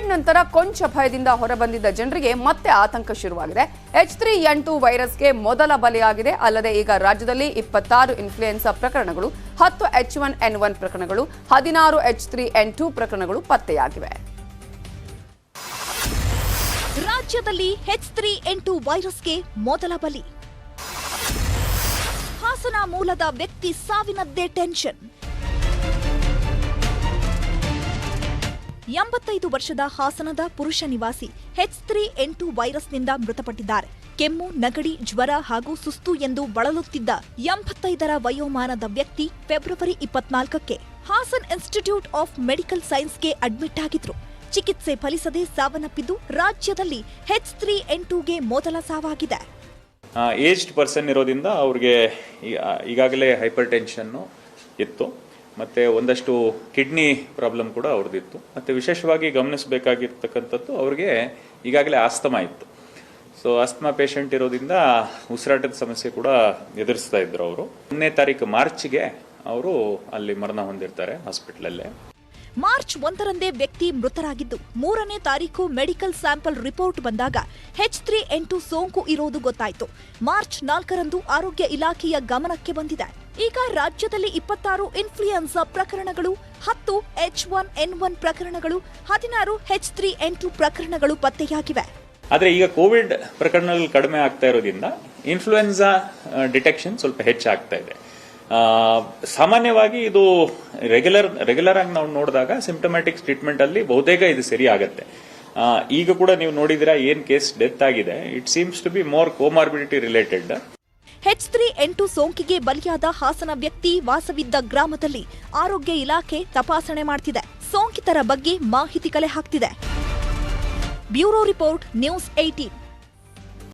Covid ನಂತರ ಕೊಂಚ ಭಯದಿಂದ ಹೊರಬಂದಿದ್ದ ಜನರಿಗೆ ಮತ್ತೆ ಆತಂಕ ಶುರುವಾಗಿದೆ. H3N2 ವೈರಸ್ಗೆ ಮೊದಲ ಬಲಿಯಾಗಿದೆ. ಅಲ್ಲದೆ ಈಗ ರಾಜ್ಯದಲ್ಲಿ 26 ಇನ್ಫ್ಲೂಯೆನ್ಸಾ ಪ್ರಕರಣಗಳು, 10 H1N1 ಪ್ರಕರಣಗಳು, 16 H3N2 ಪ್ರಕರಣಗಳು ಪತ್ತೆಯಾಗಿವೆ. ರಾಜ್ಯದಲ್ಲಿ H3N2 ವೈರಸ್ಗೆ ಮೊದಲ ಬಲಿ. ಹಾಸನ ಮೂಲದ ವ್ಯಕ್ತಿ ಸಾವಿನದ್ದೇ ಟೆನ್ಷನ್. 85 ವರ್ಷದ ಹಾಸನದ ಪುರುಷ ನಿವಾಸಿ H3N2 ವೈರಸ್ನಿಂದ ಮೃತಪಟ್ಟಿದ್ದಾರೆ. ಕೆಮ್ಮು, ನೆಗಡಿ, ಜ್ವರ ಹಾಗೂ ಸುಸ್ತು ಎಂದು ಬಳಲುತ್ತಿದ್ದ 85ರ ವಯೋಮಾನದ ವ್ಯಕ್ತಿ ಫೆಬ್ರವರಿ 24ಕ್ಕೆ ಹಾಸನ್ ಇನ್ಸ್ಟಿಟ್ಯೂಟ್ ಆಫ್ ಮೆಡಿಕಲ್ ಸೈನ್ಸ್ಗೆ ಅಡ್ಮಿಟ್ ಆಗಿದ್ರು. ಚಿಕಿತ್ಸೆ ಫಲಿಸದೆ ಸಾವನ್ನಪ್ಪಿದ್ದು ರಾಜ್ಯದಲ್ಲಿ H3N2ಗೆ ಮೊದಲ ಸಾವಾಗಿದೆ. ಏಜ್ಡ್ ಪರ್ಸನ್ ಇರೋದ್ರಿಂದ ಅವ್ರಿಗೆ ಈಗಾಗಲೇ ಹೈಪರ್ ಟೆನ್ಷನ್ನು ಇತ್ತು, ಮತ್ತು ಒಂದಷ್ಟು ಕಿಡ್ನಿ ಪ್ರಾಬ್ಲಮ್ ಕೂಡ ಅವ್ರದ್ದಿತ್ತು. ಮತ್ತು ವಿಶೇಷವಾಗಿ ಗಮನಿಸಬೇಕಾಗಿರ್ತಕ್ಕಂಥದ್ದು ಅವ್ರಿಗೆ ಈಗಾಗಲೇ ಆಸ್ತಮಾ ಇತ್ತು. ಸೊ ಆಸ್ತಮಾ ಪೇಷಂಟ್ ಇರೋದ್ರಿಂದ ಉಸಿರಾಟದ ಸಮಸ್ಯೆ ಕೂಡ ಎದುರಿಸ್ತಾ ಇದ್ರು. ಅವರು 1ನೇ ತಾರೀಕು ಮಾರ್ಚ್ಗೆ ಅವರು ಅಲ್ಲಿ ಮರಣ ಹೊಂದಿರ್ತಾರೆ ಹಾಸ್ಪಿಟಲಲ್ಲೇ. ಮಾರ್ಚ್ 1ರಂದೇ ವ್ಯಕ್ತಿ ಮೃತರಾಗಿದ್ದು 3ನೇ ತಾರೀಕು ಮೆಡಿಕಲ್ ಸ್ಯಾಂಪಲ್ ರಿಪೋರ್ಟ್ ಬಂದಾಗ H3N2 ಸೋಂಕು ಇರೋದು ಗೊತ್ತಾಯಿತು. ಮಾರ್ಚ್ 4ರಂದು ಆರೋಗ್ಯ ಇಲಾಖೆಯ ಗಮನಕ್ಕೆ ಬಂದಿದೆ. ಈಗ ರಾಜ್ಯದಲ್ಲಿ 26 ಇನ್ಫ್ಲೂಯೆನ್ಸಾ ಪ್ರಕರಣಗಳು, 10 H1N1 ಪ್ರಕರಣಗಳು, 16 H3N2 ಪ್ರಕರಣಗಳು ಪತ್ತೆಯಾಗಿವೆ. ಆದರೆ ಈಗ ಕೋವಿಡ್ ಪ್ರಕರಣಗಳು ಕಡಿಮೆ ಆಗ್ತಾ ಇರೋದ್ರಿಂದ ಇನ್ಫ್ಲೂಯೆನ್ಸಾ ಡಿಟೆಕ್ಷನ್ ಸ್ವಲ್ಪ ಹೆಚ್ಚಾಗ್ತಾ ಇದೆ. ಸಾಮಾನ್ಯವಾಗಿ ಇದು ರೆಗ್ಯುಲರ್ ಆಗಿ ನಾವು ನೋಡಿದಾಗ ಸಿಂಪ್ಟಮ್ಯಾಟಿಕ್ ಟ್ರೀಟ್ಮೆಂಟ್ ಅಲ್ಲಿ ಬಹುತೇಕ ಇದು ಸರಿ ಆಗತ್ತೆ. ಈಗ ಕೂಡ ನೀವು ನೋಡಿದಿರಾ ಏನ್ ಕೇಸ್ ಡೆತ್ ಆಗಿದೆ, it seems to be more comorbidity related. H3N2 ಸೋಂಕಿಗೆ ಬಲಿಯಾದ ಹಾಸನ ವ್ಯಕ್ತಿ ವಾಸವಿದ್ದ ಗ್ರಾಮದಲ್ಲಿ ಆರೋಗ್ಯ ಇಲಾಖೆ ತಪಾಸಣೆ ಮಾಡ್ತಿದೆ. ಸೋಂಕಿತರ ಬಗ್ಗೆ ಮಾಹಿತಿ ಕಲೆ ಹಾಕ್ತಿದೆ. Bureau report, news 18.